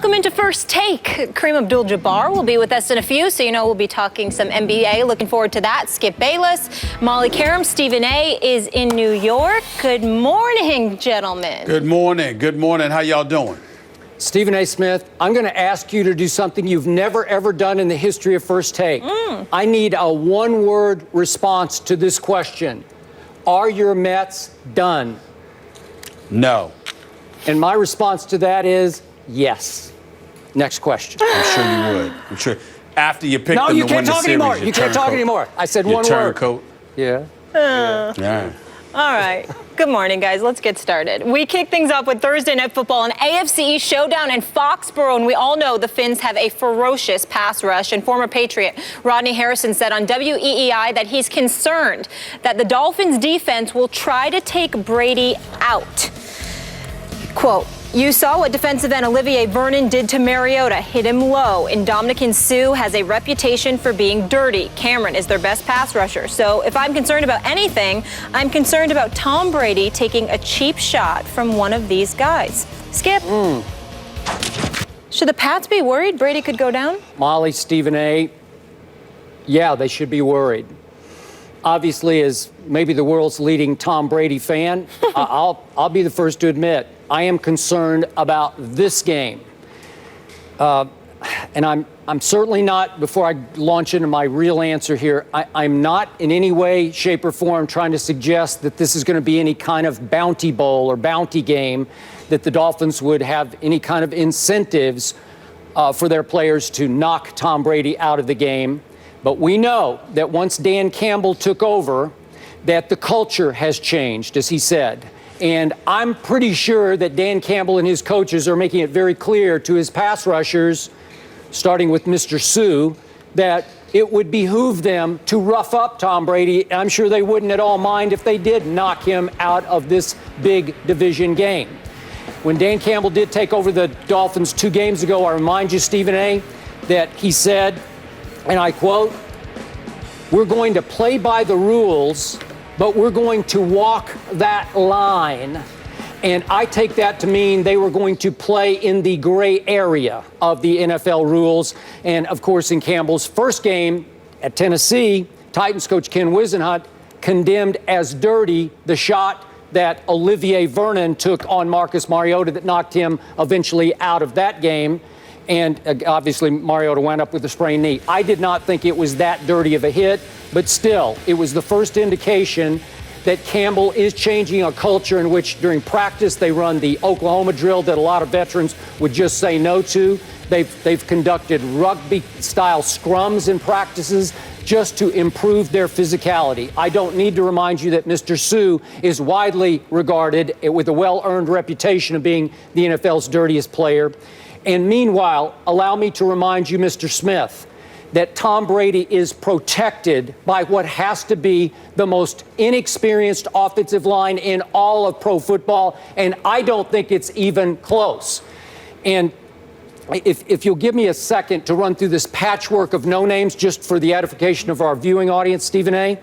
Welcome into First Take. Kareem Abdul-Jabbar will be with us in a few, so you know we'll be talking some NBA. Looking forward to that. Skip Bayless, Molly Karam, Stephen A. is in New York. Good morning, gentlemen. Good morning. Good morning. How y'all doing? Stephen A. Smith, I'm going to ask you to do something you've never, ever done in the history of First Take. I need a one-word response to this question. Are your Mets done? No. And my response to that is yes. Next question. I'm sure you would. I'm sure. After you pick them to win the series. No, you can't talk anymore. You can't talk anymore. I said one word. Turncoat. Yeah. Yeah. All right. Good morning, guys. Let's get started. We kick things off with Thursday Night Football, an AFC East showdown in Foxborough, and we all know the Finns have a ferocious pass rush, and former Patriot Rodney Harrison said on WEEI that he's concerned that the Dolphins' defense will try to take Brady out. Quote, "You saw what defensive end Olivier Vernon did to Mariota, hit him low, and Dominican Sue has a reputation for being dirty. Cameron is their best pass rusher. So if I'm concerned about anything, I'm concerned about Tom Brady taking a cheap shot from one of these guys." Skip. Should the Pats be worried Brady could go down? Molly, Stephen A., yeah, they should be worried. Obviously, as maybe the world's leading Tom Brady fan, I'll be the first to admit I am concerned about this game. And I'm certainly not, before I launch into my real answer here, I'm not in any way, shape, or form trying to suggest that this is going to be any kind of bounty bowl or bounty game, that the Dolphins would have any kind of incentives for their players to knock Tom Brady out of the game. But we know that once Dan Campbell took over, that the culture has changed, as he said. And I'm pretty sure that Dan Campbell and his coaches are making it very clear to his pass rushers, starting with Mr. Sue, that it would behoove them to rough up Tom Brady. I'm sure they wouldn't at all mind if they did knock him out of this big division game. When Dan Campbell did take over the Dolphins 2 games ago, I remind you, Stephen A., that he said, and I quote, "We're going to play by the rules, but we're going to walk that line." And I take that to mean they were going to play in the gray area of the NFL rules. And of course, in Campbell's first game at Tennessee, Titans coach Ken Wisenhunt condemned as dirty the shot that Olivier Vernon took on Marcus Mariota that knocked him eventually out of that game. And obviously, Mariota went up with a sprained knee. I did not think it was that dirty of a hit, but still, it was the first indication that Campbell is changing a culture in which during practice they run the Oklahoma drill that a lot of veterans would just say no to. They've conducted rugby-style scrums in practices just to improve their physicality. I don't need to remind you that Mr. Sue is widely regarded with a well-earned reputation of being the NFL's dirtiest player. And meanwhile, allow me to remind you, Mr. Smith, that Tom Brady is protected by what has to be the most inexperienced offensive line in all of pro football, and I don't think it's even close. And if you'll give me a second to run through this patchwork of no names just for the edification of our viewing audience, Stephen A.,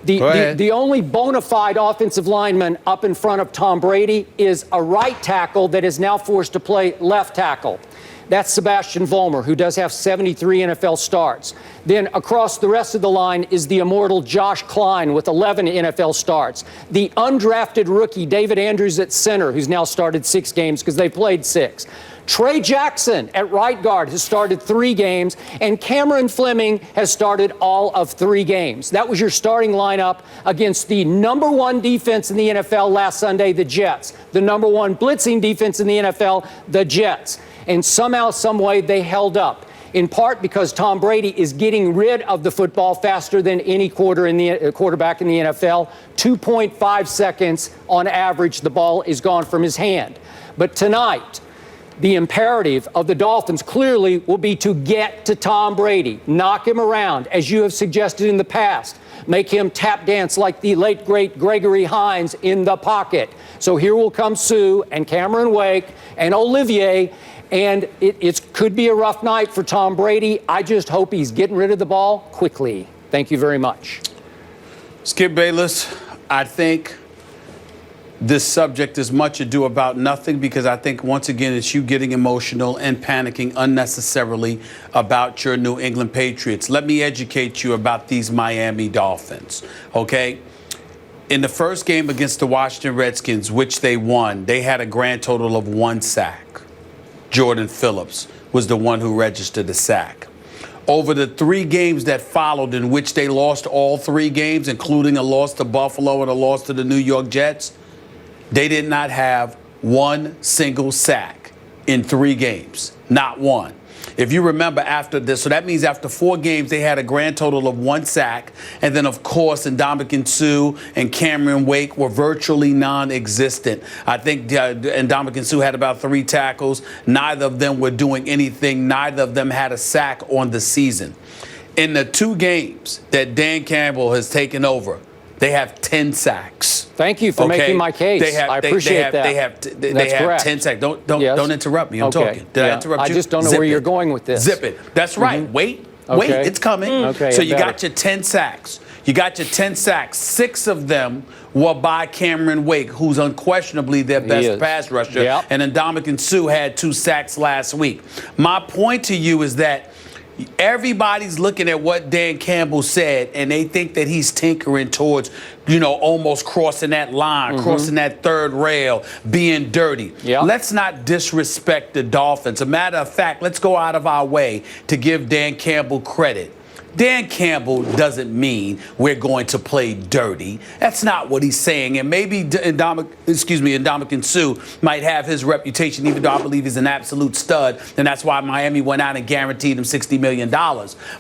the only bona fide offensive lineman up in front of Tom Brady is a right tackle that is now forced to play left tackle. That's Sebastian Vollmer, who does have 73 NFL starts. Then across the rest of the line is the immortal Josh Klein with 11 NFL starts. The undrafted rookie David Andrews at center, who's now started 6 games because they played 6. Trey Jackson at right guard has started 3 games, and Cameron Fleming has started all of 3 games. That was your starting lineup against the number 1 defense in the NFL last Sunday, the Jets. The number 1 blitzing defense in the NFL, the Jets. And somehow, some way, they held up. In part because Tom Brady is getting rid of the football faster than any quarterback in the NFL. 2.5 seconds on average, the ball is gone from his hand. But tonight, the imperative of the Dolphins clearly will be to get to Tom Brady, knock him around, as you have suggested in the past. Make him tap dance like the late, great Gregory Hines in the pocket. So here will come Sue and Cameron Wake and Olivier, and it could be a rough night for Tom Brady. I just hope he's getting rid of the ball quickly. Thank you very much. Skip Bayless, I think this subject is much ado about nothing, because I think, once again, it's you getting emotional and panicking unnecessarily about your New England Patriots. Let me educate you about these Miami Dolphins, okay? In the first game against the Washington Redskins, which they won, they had a grand total of 1 sack. Jordan Phillips was the one who registered the sack. Over the 3 games that followed, in which they lost all 3 games, including a loss to Buffalo and a loss to the New York Jets, they did not have 1 single sack in 3 games. Not one. If you remember, after this, so that means after 4 games, they had a grand total of 1 sack. And then, of course, Ndamukong Suh and Cameron Wake were virtually non-existent. I think Ndamukong Suh had about 3 tackles. Neither of them were doing anything. Neither of them had a sack on the season. In the 2 games that Dan Campbell has taken over, they have 10 sacks. Thank you for making my case. I appreciate that. They have 10 sacks. Don't interrupt me. I'm talking. Did I interrupt you? I just don't know where you're going with this. Zip it. That's right. Wait, it's coming. Okay, so you got your 10 sacks. You got your 10 sacks. 6 of them were by Cameron Wake, who's unquestionably their best pass rusher. Yep. And Ndamukong Suh had 2 sacks last week. My point to you is that everybody's looking at what Dan Campbell said, and they think that he's tinkering towards, almost crossing that line, crossing that 3rd rail, being dirty. Yep. Let's not disrespect the Dolphins. A matter of fact, let's go out of our way to give Dan Campbell credit. Dan Campbell doesn't mean we're going to play dirty. That's not what he's saying. And maybe Ndamukong Suh might have his reputation, even though I believe he's an absolute stud, and that's why Miami went out and guaranteed him $60 million.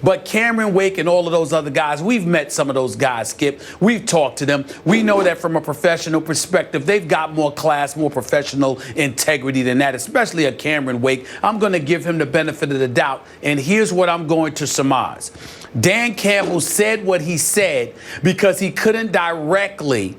But Cameron Wake and all of those other guys, we've met some of those guys, Skip. We've talked to them. We know that from a professional perspective, they've got more class, more professional integrity than that, especially a Cameron Wake. I'm going to give him the benefit of the doubt, and here's what I'm going to surmise. Dan Campbell said what he said because he couldn't directly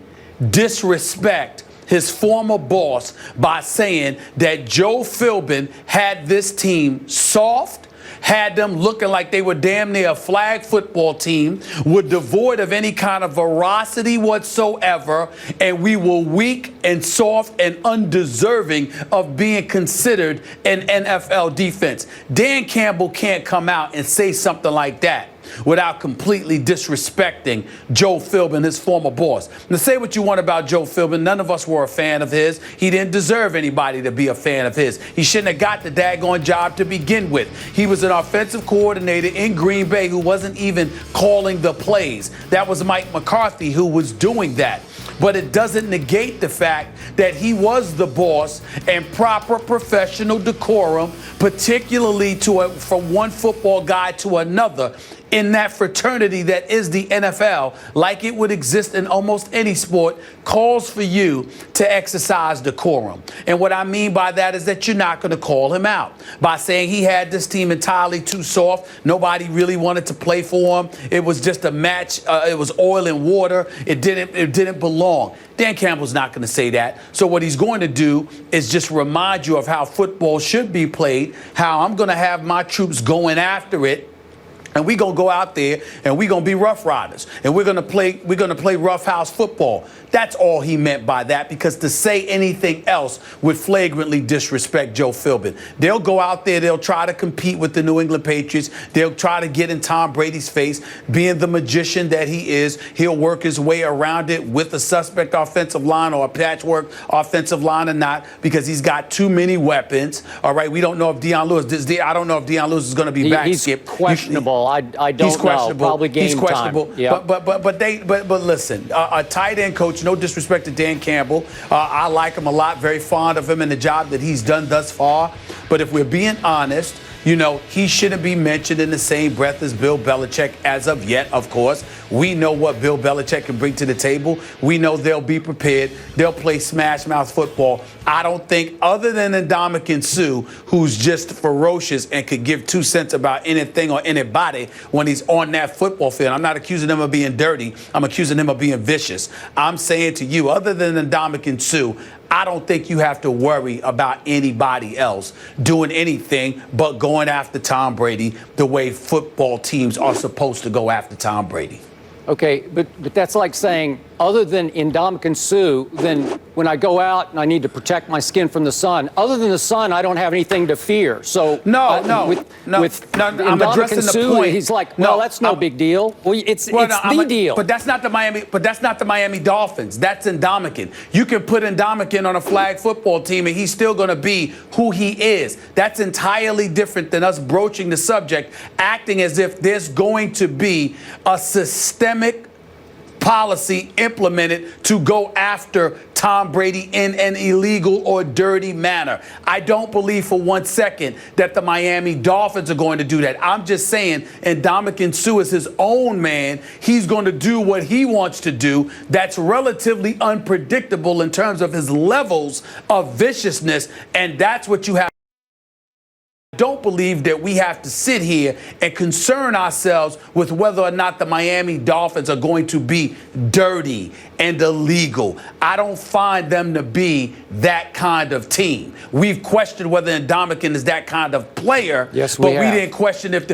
disrespect his former boss by saying that Joe Philbin had this team soft, had them looking like they were damn near a flag football team, were devoid of any kind of veracity whatsoever, and we were weak and soft and undeserving of being considered an NFL defense. Dan Campbell can't come out and say something like that without completely disrespecting Joe Philbin, his former boss. Now, say what you want about Joe Philbin. None of us were a fan of his. He didn't deserve anybody to be a fan of his. He shouldn't have got the daggone job to begin with. He was an offensive coordinator in Green Bay who wasn't even calling the plays. That was Mike McCarthy who was doing that. But it doesn't negate the fact that he was the boss, and proper professional decorum, particularly from one football guy to another, in that fraternity that is the NFL, like it would exist in almost any sport, calls for you to exercise decorum. And what I mean by that is that you're not going to call him out by saying he had this team entirely too soft. Nobody really wanted to play for him. It was just a match. It was oil and water. It didn't belong. Dan Campbell's not going to say that. So what he's going to do is just remind you of how football should be played, how I'm going to have my troops going after it. And we're going to go out there and we're going to be rough riders. And we're going to play roughhouse football. That's all he meant by that, because to say anything else would flagrantly disrespect Joe Philbin. They'll go out there, they'll try to compete with the New England Patriots. They'll try to get in Tom Brady's face. Being the magician that he is, he'll work his way around it with a suspect offensive line or a patchwork offensive line or not, because he's got too many weapons. All right, we don't know if Deion Lewis, I don't know if Deion Lewis is going to be back. He's questionable. I don't he's questionable. know. Probably game he's questionable. time. Yep. But listen, a tight end coach, no disrespect to Dan Campbell. I like him a lot, very fond of him and the job that he's done thus far. But if we're being honest, he shouldn't be mentioned in the same breath as Bill Belichick as of yet, of course. We know what Bill Belichick can bring to the table. We know they'll be prepared. They'll play smash-mouth football. I don't think, other than Ndamukong Suh, who's just ferocious and could give 2 cents about anything or anybody when he's on that football field. I'm not accusing him of being dirty. I'm accusing him of being vicious. I'm saying to you, other than Ndamukong Suh, I don't think you have to worry about anybody else doing anything but going after Tom Brady the way football teams are supposed to go after Tom Brady. Okay, but that's like saying other than Ndamukong Suh, then when I go out and I need to protect my skin from the sun, other than the sun, I don't have anything to fear. So with I'm addressing the point. He's like, well, that's no big deal. Well, it's the deal. But that's not the Miami. But that's not the Miami Dolphins. That's Ndamukong. You can put Ndamukong on a flag football team, and he's still going to be who he is. That's entirely different than us broaching the subject, acting as if there's going to be a systemic policy implemented to go after Tom Brady in an illegal or dirty manner. I don't believe for 1 second that the Miami Dolphins are going to do that. I'm just saying, Ndamukong Suh is his own man. He's going to do what he wants to do. That's relatively unpredictable in terms of his levels of viciousness, and that's what you have. Don't believe that we have to sit here and concern ourselves with whether or not the Miami Dolphins are going to be dirty and illegal. I don't find them to be that kind of team. We've questioned whether Ndamukong is that kind of player. Yes, we didn't question if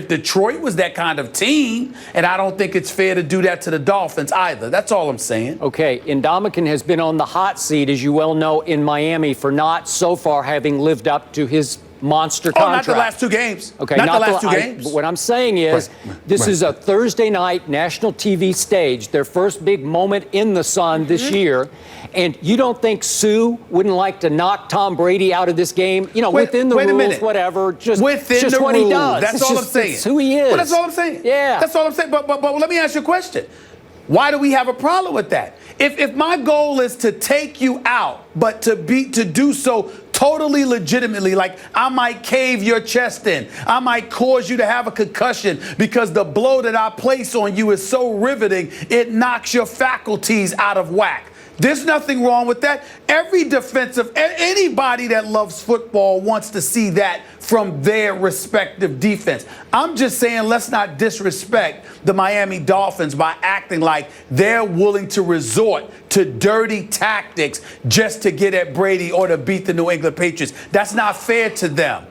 Detroit was that kind of team. And I don't think it's fair to do that to the Dolphins either. That's all I'm saying. Okay, Ndamukong has been on the hot seat, as you well know, in Miami for not so far having lived up to his monster contract. Not the last two games. Okay, not the last two games. What I'm saying is, this is a Thursday night national TV stage, their first big moment in the sun this year. And you don't think Sue wouldn't like to knock Tom Brady out of this game? You know, within the rules, whatever. Just within the what rules. He does. That's all I'm saying. It's who he is. Well, that's all I'm saying. Yeah. That's all I'm saying. But let me ask you a question. Why do we have a problem with that? If my goal is to take you out, but to do so totally legitimately, like I might cave your chest in, I might cause you to have a concussion because the blow that I place on you is so riveting, it knocks your faculties out of whack. There's nothing wrong with that. Anybody that loves football wants to see that from their respective defense. I'm just saying, let's not disrespect the Miami Dolphins by acting like they're willing to resort to dirty tactics just to get at Brady or to beat the New England Patriots. That's not fair to them.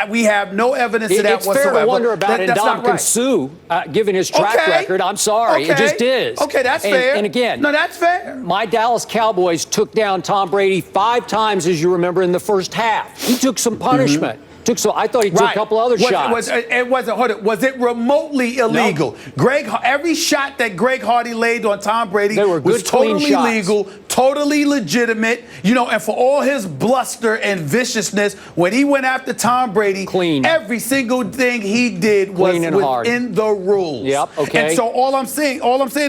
We have no evidence of that whatsoever. It's fair to wonder about Ndamukong Suh, given his track record. I'm sorry, it just is. Okay, that's fair. And again, no, that's fair. My Dallas Cowboys took down Tom Brady 5 times, as you remember, in the first half. He took some punishment. I thought he took a couple other shots. Was it remotely illegal? No. Every shot that Greg Hardy laid on Tom Brady was totally legal, totally legitimate, and for all his bluster and viciousness, when he went after Tom Brady, every single thing he did was within the rules. Yep, okay. And so all I'm saying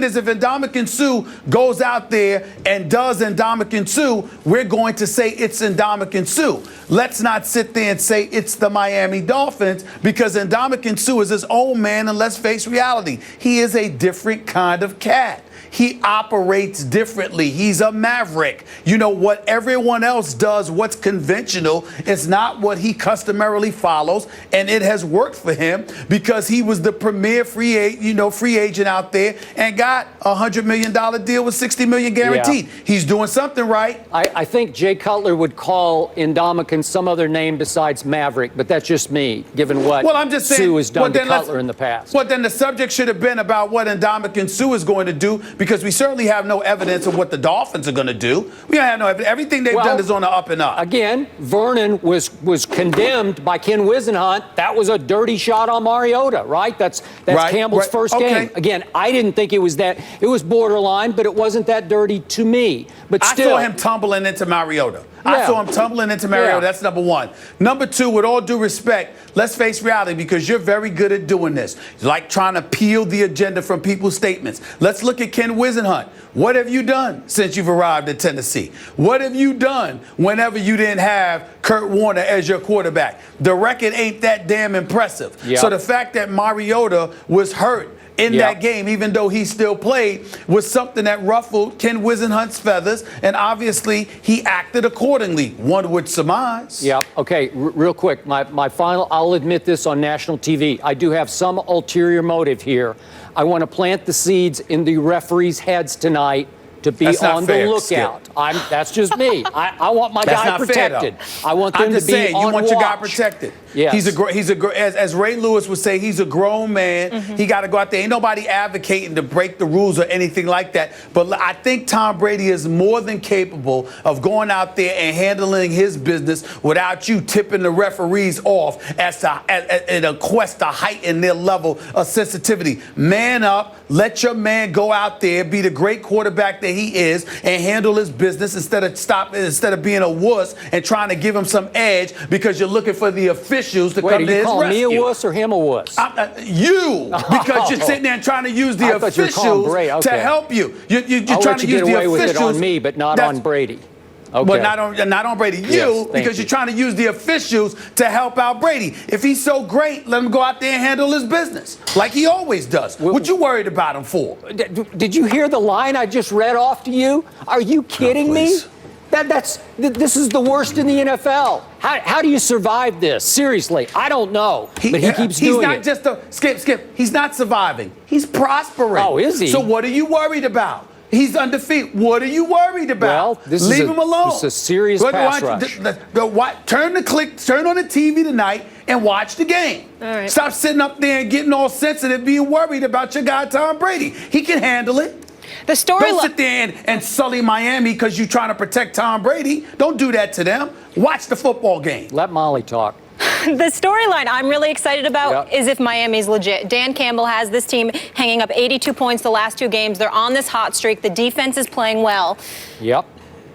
is if Ndamukong Suh goes out there and does Ndamukong Suh, we're going to say it's Ndamukong Suh. Let's not sit there and say it's the Miami Dolphins, because Ndamukong Suh is his own man, and let's face reality. He is a different kind of cat. He operates differently. He's a maverick. What everyone else does, what's conventional, is not what he customarily follows, and it has worked for him because he was the premier free agent out there and got a $100 million deal with $60 million guaranteed. Yeah. He's doing something right. I think Jay Cutler would call Ndamukong some other name besides Maverick, but that's just me, given what Sue has done to Cutler in the past. Well, then the subject should have been about what Ndamukong Suh is going to do, because we certainly have no evidence of what the Dolphins are going to do. We don't have no evidence. Everything they've done is on the up and up. Again, Vernon was condemned by Ken Wisenhunt. That was a dirty shot on Mariota, right? That's Campbell's first game. Again, I didn't think it was that. It was borderline, but it wasn't that dirty to me. But still, I saw him tumbling into Mariota. I saw him tumbling into Mariota. That's number one. Number two, with all due respect, let's face reality, because you're very good at doing this. You like trying to peel the agenda from people's statements. Let's look at Ken Wisenhunt. What have you done since you've arrived at Tennessee? What have you done whenever you didn't have Kurt Warner as your quarterback? The record ain't that damn impressive. Yep. So the fact that Mariota was hurt in that game, even though he still played, was something that ruffled Ken Wisenhunt's feathers, and obviously he acted accordingly, one would surmise. Yeah, okay, real quick, my final, I'll admit this on national TV. I do have some ulterior motive here. I want to plant the seeds in the referees' heads tonight to be on the lookout. That's just me. I want my That's guy not fair, protected. though. I want them I'm just to be saying, on you want your guy watch. protected. Yes. As Ray Lewis would say, he's a grown man. He got to go out there. Ain't nobody advocating to break the rules or anything like that. But I think Tom Brady is more than capable of going out there and handling his business without you tipping the referees off in a quest to heighten their level of sensitivity. Man up. Let your man go out there, be the great quarterback that he is, and handle his business instead of being a wuss and trying to give him some edge because you're looking for the officials to come to his rescue. Wait, are you calling me a wuss or him a wuss? You, because you're sitting there and trying to use the officials to help you. You're trying to use the officials. With it on me, but not on Brady. Okay. Well, not on Brady. Because you're trying to use the officials to help out Brady. If he's so great, let him go out there and handle his business like he always does. What you worried about him for? Did you hear the line I just read off to you? Are you kidding me? This is the worst in the NFL. How do you survive this? Seriously, I don't know. But he keeps doing it. He's not just a skip. He's not surviving. He's prospering. Oh, is he? So what are you worried about? He's undefeated. What are you worried about? Well, Leave him alone. This is a serious pass rush. Turn on the TV tonight and watch the game. All right. Stop sitting up there and getting all sensitive, being worried about your guy Tom Brady. He can handle it. The story. Don't sit there and sully Miami because you're trying to protect Tom Brady. Don't do that to them. Watch the football game. Let Molly talk. The storyline I'm really excited about is if Miami's legit. Dan Campbell has this team hanging up 82 points the last 2 games. They're on this hot streak. The defense is playing well. Yep.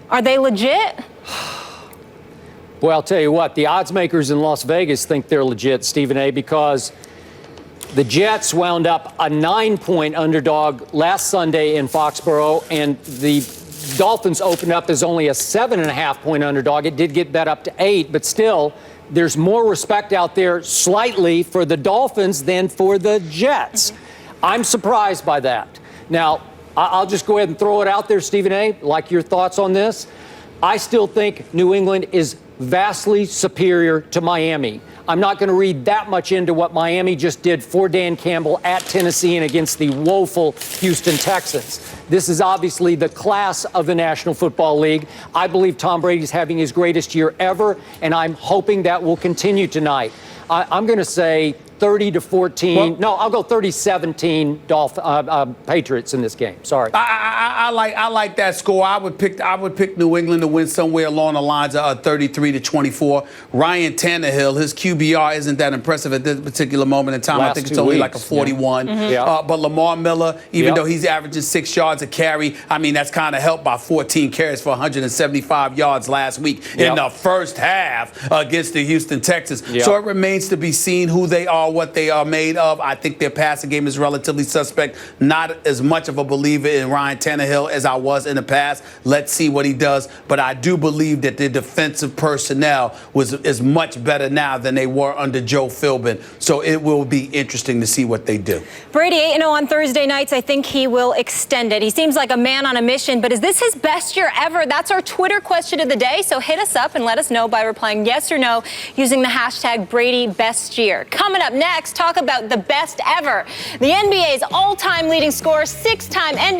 Are they legit? Well, I'll tell you what, the odds makers in Las Vegas think they're legit, Stephen A., because the Jets wound up a 9-point underdog last Sunday in Foxborough, and the Dolphins opened up as only a 7.5-point underdog. It did get bet up to 8, but still, there's more respect out there slightly for the Dolphins than for the Jets. I'm surprised by that. Now, I'll just go ahead and throw it out there, Stephen A., like your thoughts on this. I still think New England is vastly superior to Miami. I'm not going to read that much into what Miami just did for Dan Campbell at Tennessee and against the woeful Houston Texans. This is obviously the class of the National Football League. I believe Tom Brady's having his greatest year ever, and I'm hoping that will continue tonight. I'm going to say 30-14. Well, no, I'll go 30-17 Patriots in this game. Sorry. I like that score. I would pick New England to win somewhere along the lines of 33-24. Ryan Tannehill, his QBR isn't that impressive at this particular moment in time. I think it's only like a 41. But Lamar Miller, even though he's averaging 6 yards a carry, I mean, that's kind of helped by 14 carries for 175 yards last week in the first half against the Houston Texans. So it remains to be seen who they are, what they are made of. I think their passing game is relatively suspect. Not as much of a believer in Ryan Tannehill as I was in the past. Let's see what he does. But I do believe that their defensive personnel is much better now than they were under Joe Philbin. So it will be interesting to see what they do. Brady 8-0 on Thursday nights. I think he will extend it. He seems like a man on a mission, but is this his best year ever? That's our Twitter question of the day. So hit us up and let us know by replying yes or no using the hashtag #BradyBestYear. Coming up next, talk about the best ever. The NBA's all-time leading scorer, 6-time NBA